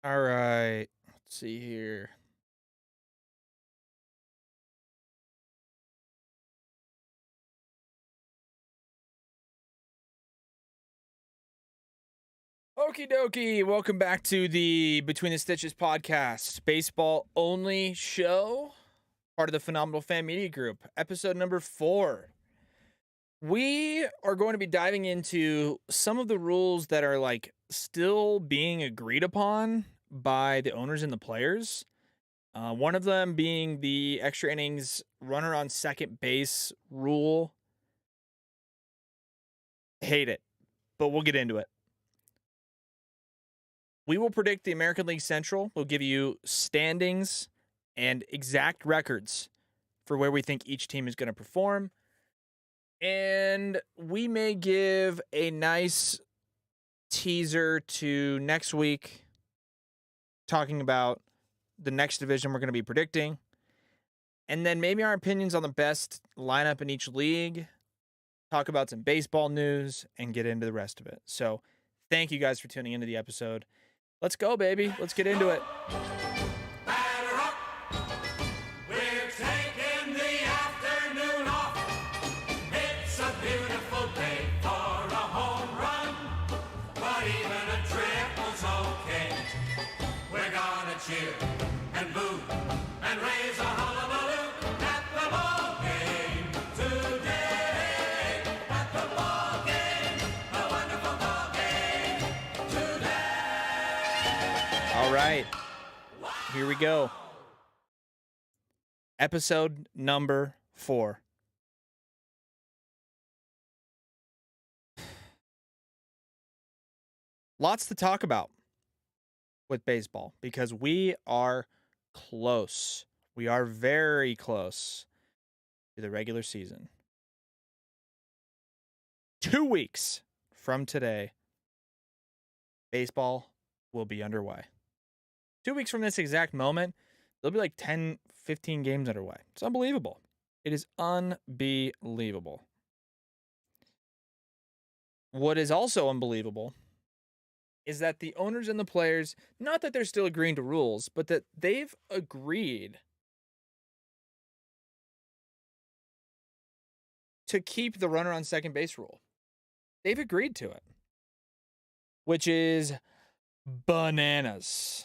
All right. Let's see here. Okie dokie. Welcome back to the Between the Stitches podcast, baseball only show, part of the Phenomenal Fan Media Group, episode number 4. We are going to be diving into some of the rules that are still being agreed upon by the owners and the players. One of them being the extra innings runner on second base rule. Hate it, but we'll get into it. We will predict the American League Central. We'll give you standings and exact records for where we think each team is going to perform. And we may give a nice teaser to next week, talking about the next division we're going to be predicting. And then maybe our opinions on the best lineup in each league, talk about some baseball news, and get into the rest of it. So thank you guys for tuning into the episode. Let's go, baby. Let's get into it. Batter up. We're taking the afternoon off. It's a beautiful day for a home run, but even a triple's okay. We're gonna cheer and boo and raise a hullabaloo at the ball game today. At the ball game, a wonderful ball game today. All right. Here we go. Episode number 4. Lots to talk about with baseball because we are close. We are very close to the regular season. 2 weeks from today, baseball will be underway. 2 weeks from this exact moment, there'll be like 10, 15 games underway. It's unbelievable. It is unbelievable. What is also unbelievable is that the owners and the players, not that they're still agreeing to rules, but that they've agreed to keep the runner on second base rule. They've agreed to it, which is bananas.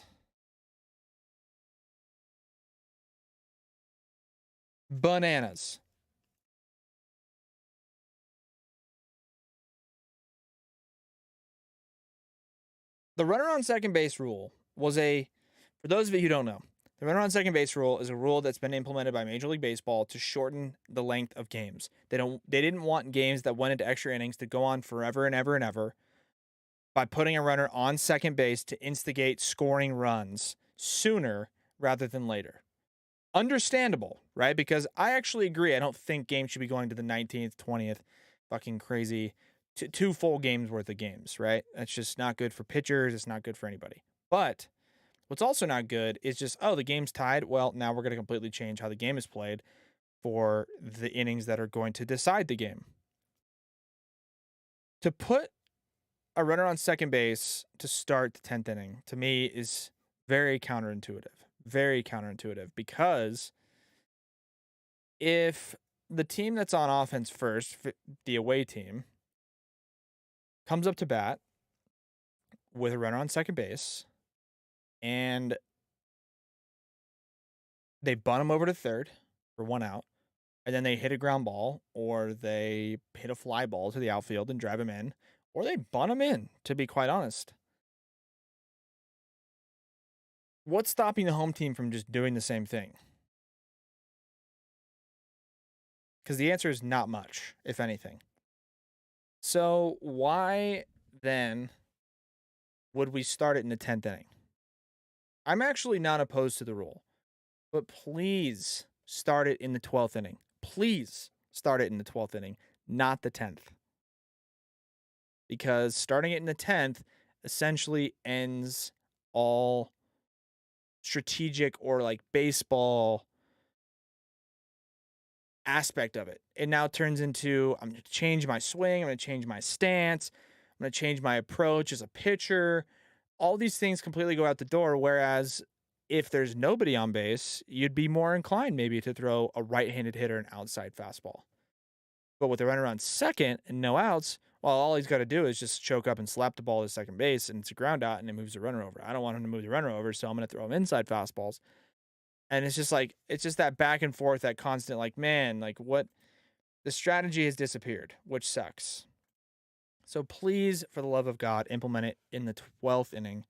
Bananas. The runner on second base rule was for those of you who don't know, the runner on second base rule is a rule that's been implemented by Major League Baseball to shorten the length of games. They didn't want games that went into extra innings to go on forever and ever and ever by putting a runner on second base to instigate scoring runs sooner rather than later. Understandable, right? Because I actually agree. I don't think games should be going to the 19th, 20th, fucking crazy, 2 full games worth of games, right? That's just not good for pitchers. It's not good for anybody. But what's also not good is just, the game's tied. Well, now we're going to completely change how the game is played for the innings that are going to decide the game. To put a runner on second base to start the 10th inning, to me, is very counterintuitive. Very counterintuitive, because if the team that's on offense first, the away team, comes up to bat with a runner on second base and they bunt him over to third for 1 out, and then they hit a ground ball or they hit a fly ball to the outfield and drive him in, or they bunt him in, to be quite honest, what's stopping the home team from just doing the same thing? Because the answer is not much, if anything. So why then would we start it in the 10th inning? I'm actually not opposed to the rule, but please start it in the 12th inning. Please start it in the 12th inning, not the 10th. Because starting it in the 10th essentially ends all strategic or baseball aspect of it. It now turns into, I'm going to change my swing, I'm going to change my stance, I'm going to change my approach as a pitcher. All these things completely go out the door. Whereas if there's nobody on base, you'd be more inclined maybe to throw a right-handed hitter an outside fastball. But with the runner on second and no outs, well, all he's got to do is just choke up and slap the ball to second base, and it's a ground out, and it moves the runner over. I don't want him to move the runner over, so I'm going to throw him inside fastballs. And it's just like, it's just that back and forth, that constant, like, man, like what the strategy has disappeared, which sucks. So please, for the love of God, implement it in the 12th inning,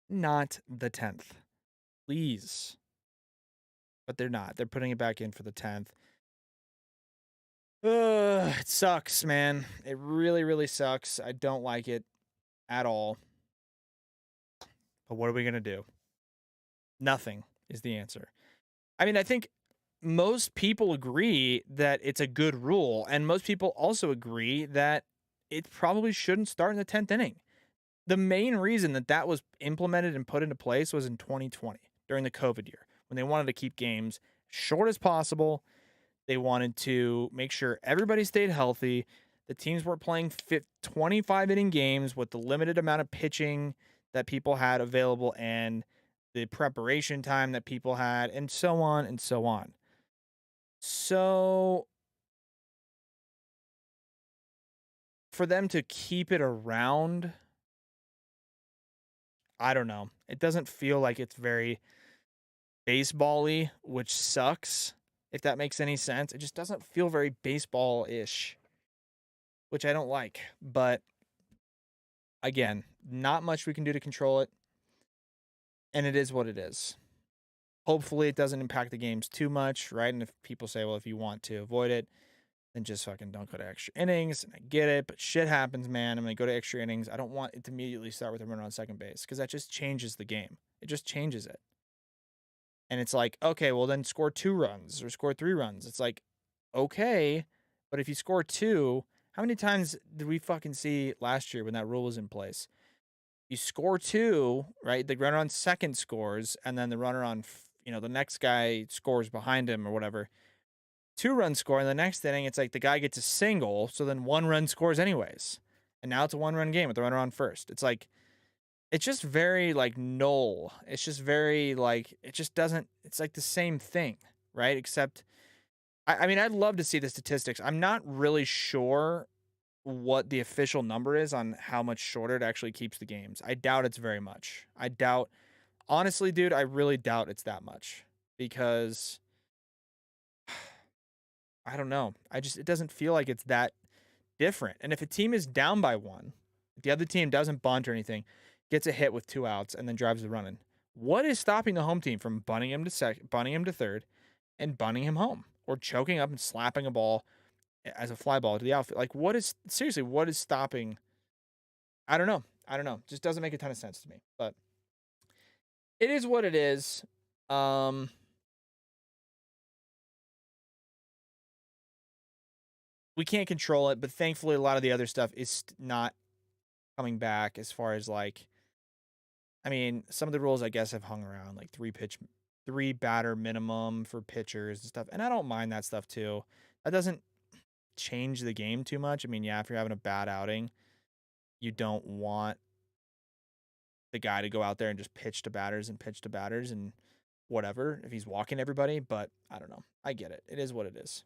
not the 10th. Please. But they're not. They're putting it back in for the 10th. It sucks, man. It really, really sucks. I don't like it at all. But what are we going to do? Nothing is the answer. I mean, I think most people agree that it's a good rule, and most people also agree that it probably shouldn't start in the 10th inning. The main reason that that was implemented and put into place was in 2020 during the COVID year when they wanted to keep games short as possible. They wanted to make sure everybody stayed healthy. The teams weren't playing 25 inning games with the limited amount of pitching that people had available and the preparation time that people had, and so on and so on. So for them to keep it around, I don't know. It doesn't feel like it's very baseball-y, which sucks, if that makes any sense. It just doesn't feel very baseball-ish, which I don't like. But again, not much we can do to control it, and it is what it is. Hopefully, it doesn't impact the games too much, right? And if people say, well, if you want to avoid it, then just fucking don't go to extra innings. And I get it, but shit happens, man. I'm going to go to extra innings. I don't want it to immediately start with a runner on second base because that just changes the game. It just changes it. And it's like, okay, well, then score 2 runs or score 3 runs. It's like, okay, but if you score 2, how many times did we fucking see last year when that rule was in place? You score 2, right? The runner on second scores, and then the runner on, the next guy scores behind him or whatever. 2-run score in the next inning, it's like the guy gets a single, so then 1 run scores anyways. And now it's a 1-run game with the runner on first. It's like, it's just very like null. It's just very like, it just doesn't, it's like the same thing, right? Except, I mean, I'd love to see the statistics. I'm not really sure what the official number is on how much shorter it actually keeps the games. I doubt it's very much. Honestly, dude, I really doubt it's that much because I don't know. It doesn't feel like it's that different. And if a team is down by 1, if the other team doesn't bunt or anything, gets a hit with 2 outs and then drives the run in, what is stopping the home team from bunting him to third and bunting him home or choking up and slapping a ball as a fly ball to the outfield? Like, what is stopping? I don't know. Just doesn't make a ton of sense to me, but it is what it is. We can't control it, but thankfully a lot of the other stuff is not coming back as far as like, I mean, some of the rules I guess have hung around, like 3 batter minimum for pitchers and stuff. And I don't mind that stuff too. That doesn't change the game too much. I mean, yeah, if you're having a bad outing, you don't want the guy to go out there and just pitch to batters and whatever if he's walking everybody, but I don't know. I get it. It is what it is.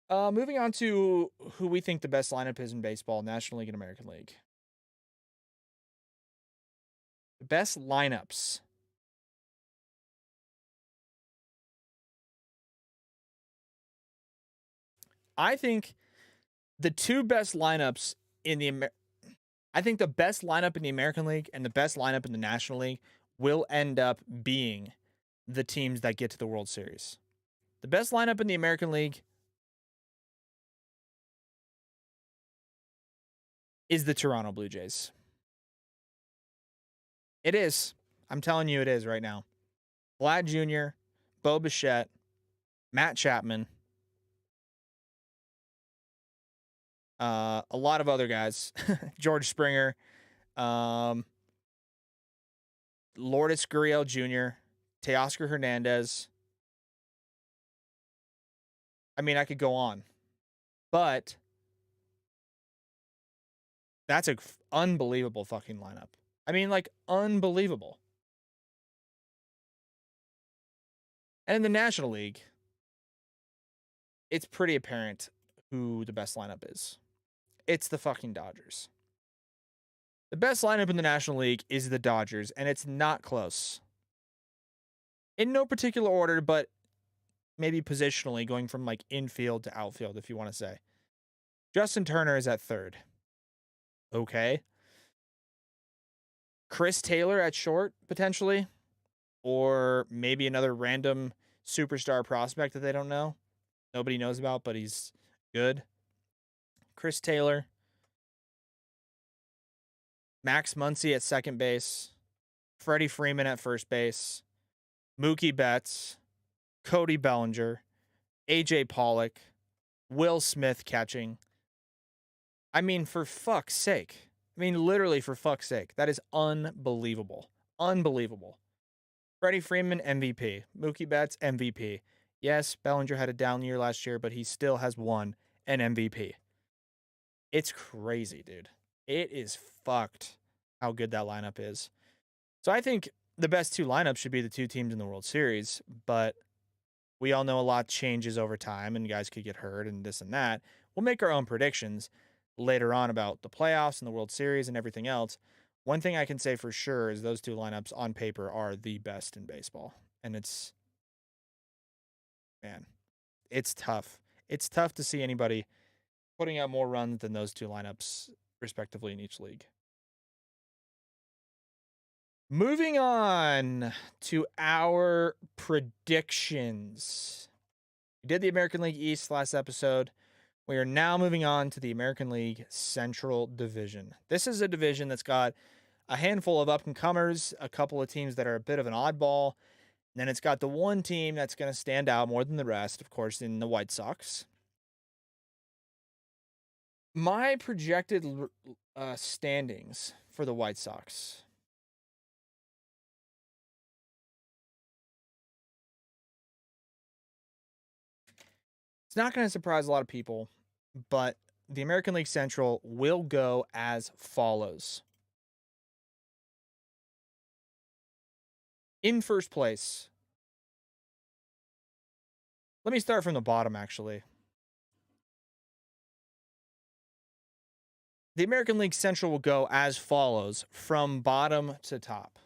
Moving on to who we think the best lineup is in baseball, National League and American League. The best lineups. I think the 2 best lineups in the I think the best lineup in the American League and the best lineup in the National League will end up being the teams that get to the World Series. The best lineup in the American League is the Toronto Blue Jays. It is. I'm telling you, it is right now. Vlad Jr., Bo Bichette, Matt Chapman, a lot of other guys, George Springer, Lourdes Gurriel Jr., Teoscar Hernandez. I mean, I could go on, but That's a unbelievable fucking lineup. I mean, like, unbelievable. And in the National League, it's pretty apparent who the best lineup is. It's the fucking Dodgers. The best lineup in the National League is the Dodgers, and it's not close. In no particular order, but maybe positionally, going from like infield to outfield, if you want to say. Justin Turner is at third. Okay. Chris Taylor at short, potentially. Or maybe another random superstar prospect that they don't know. Nobody knows about, but he's good. Chris Taylor. Max Muncy at second base. Freddie Freeman at first base. Mookie Betts. Cody Bellinger. AJ Pollock. Will Smith catching. I mean, for fuck's sake. I mean, literally for fuck's sake. That is unbelievable. Unbelievable. Freddie Freeman, MVP. Mookie Betts, MVP. Yes, Bellinger had a down year last year, but he still has won an MVP. It's crazy, dude. It is fucked how good that lineup is. So I think the best two lineups should be the two teams in the World Series, but we all know a lot changes over time and guys could get hurt and this and that. We'll make our own predictions later on about the playoffs and the World Series and everything else. One thing I can say for sure is those two lineups on paper are the best in baseball. And it's, man, it's tough. It's tough to see anybody putting out more runs than those two lineups, respectively, in each league. Moving on to our predictions. We did the American League East last episode. We are now moving on to the American League Central Division. This is a division that's got a handful of up-and-comers, a couple of teams that are a bit of an oddball. And then it's got the one team that's going to stand out more than the rest, of course, in the White Sox. My projected standings for the White Sox. It's not going to surprise a lot of people, but the American League Central will go as follows. In first place, let me start from the bottom, actually. The American League Central will go as follows from bottom to top.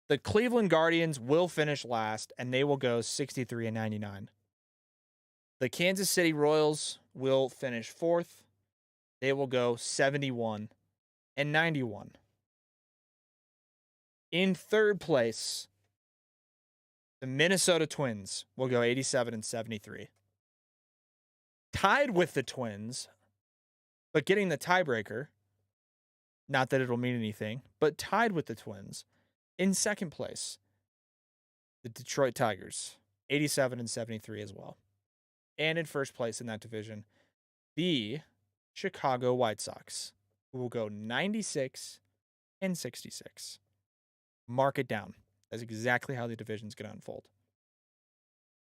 The Cleveland Guardians will finish last, and they will go 63-99. The Kansas City Royals will finish fourth. They will go 71-91. In third place, the Minnesota Twins will go 87-73. Tied with the Twins, but getting the tiebreaker, not that it'll mean anything, but tied with the Twins, in second place, the Detroit Tigers, 87-73 as well. And in first place in that division, the Chicago White Sox, who will go 96-66. Mark it down. That's exactly how the division's going to unfold.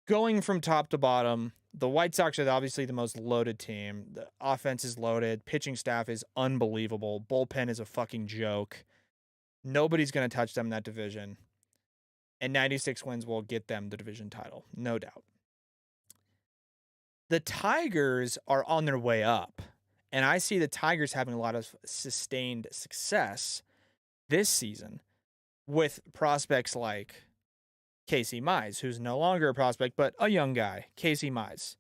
Going from top to bottom, the White Sox are obviously the most loaded team. The offense is loaded. Pitching staff is unbelievable. Bullpen is a fucking joke. Nobody's going to touch them in that division. And 96 wins will get them the division title, no doubt. The Tigers are on their way up. And I see the Tigers having a lot of sustained success this season with prospects like Casey Mize, who's no longer a prospect, but a young guy, Casey Mize.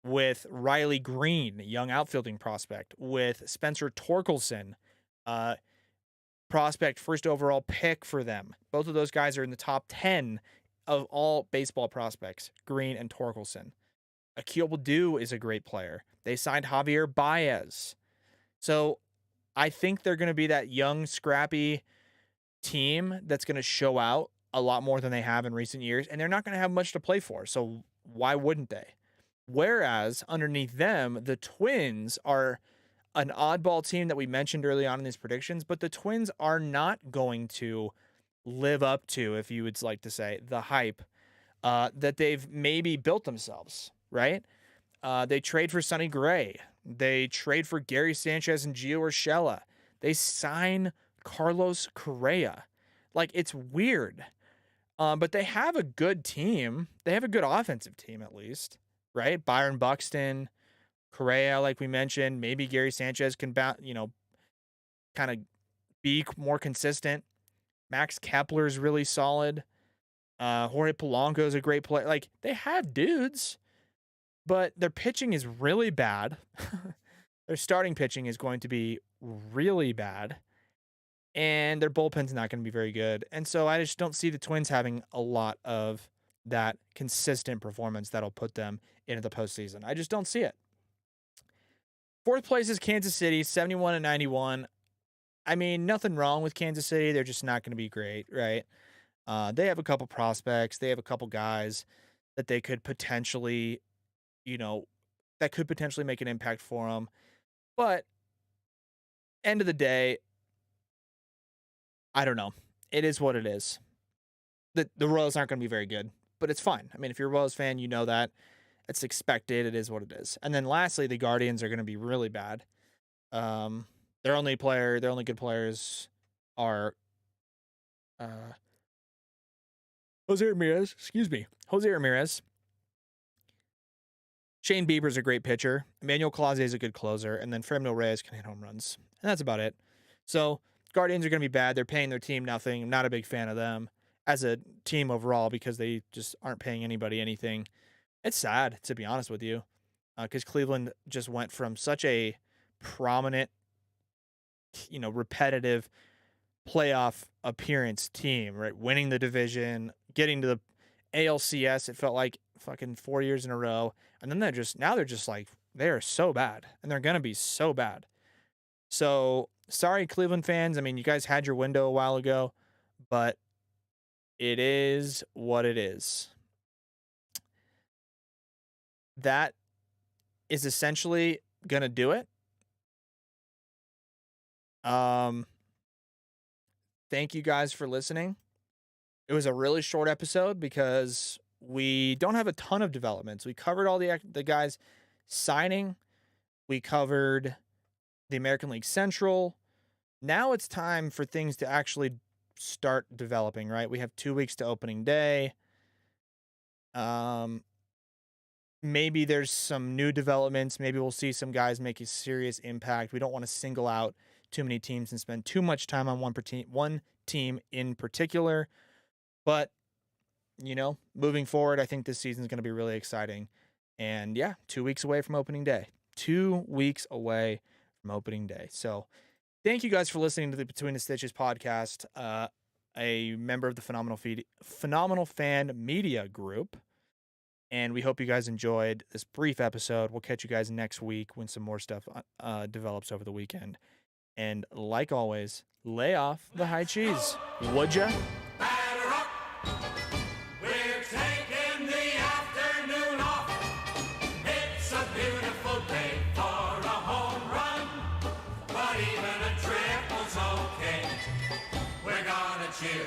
With Riley Green, a young outfielding prospect. With Spencer Torkelson, prospect first overall pick for them. Both of those guys are in the top 10 of all baseball prospects, Green and Torkelson. Akil Baddoo is a great player. They signed Javier Baez. So I think they're going to be that young, scrappy team that's going to show out a lot more than they have in recent years, and they're not going to have much to play for. So why wouldn't they? Whereas underneath them, the Twins are an oddball team that we mentioned early on in these predictions, but the Twins are not going to live up to, if you would like to say, the hype that they've maybe built themselves, right? They trade for Sonny Gray. They trade for Gary Sanchez and Gio Urshela. They sign Carlos Correa. Like, it's weird. But they have a good team. They have a good offensive team, at least, right? Byron Buxton, Correa, like we mentioned. Maybe Gary Sanchez can, kind of be more consistent. Max Kepler is really solid. Jorge Polanco is a great player. Like, they have dudes, but their pitching is really bad. Their starting pitching is going to be really bad, and their bullpen's not going to be very good. And so I just don't see the Twins having a lot of that consistent performance that'll put them into the postseason. I just don't see it. Fourth place is Kansas City, 71 and 91. I mean, nothing wrong with Kansas City. They're just not going to be great, right? They have a couple prospects. They have a couple guys that they could potentially, that could potentially make an impact for them. But end of the day, I don't know. It is what it is. The Royals aren't going to be very good, but it's fine. I mean, if you're a Royals fan, you know that. It's expected. It is what it is. And then lastly, the Guardians are going to be really bad. Their only good players are Jose Ramirez. Excuse me. Jose Ramirez. Shane Bieber's a great pitcher. Emmanuel Clase is a good closer. And then Fremno Reyes can hit home runs. And that's about it. So Guardians are going to be bad. They're paying their team nothing. I'm not a big fan of them as a team overall because they just aren't paying anybody anything. It's sad, to be honest with you, because Cleveland just went from such a prominent, repetitive playoff appearance team, right? Winning the division, getting to the ALCS. It felt like fucking 4 years in a row. And then they're just like, they are so bad and they're going to be so bad. So sorry, Cleveland fans. I mean, you guys had your window a while ago, but it is what it is. That is essentially going to do it. Thank you guys for listening. It was a really short episode because we don't have a ton of developments. We covered all the guys signing. We covered the American League Central. Now it's time for things to actually start developing, right? We have 2 weeks to opening day. Maybe there's some new developments. Maybe we'll see some guys make a serious impact. We don't want to single out too many teams and spend too much time on one team in particular. But, moving forward, I think this season is going to be really exciting. And yeah, 2 weeks away from opening day. 2 weeks away from opening day. So thank you guys for listening to the Between the Stitches podcast, a member of the Phenomenal Fan Media Group. And we hope you guys enjoyed this brief episode. We'll catch you guys next week when some more stuff develops over the weekend. And like always, lay off the high cheese, would ya? Batter up. We're taking the afternoon off. It's a beautiful day for a home run. But even a triple's okay. We're gonna cheer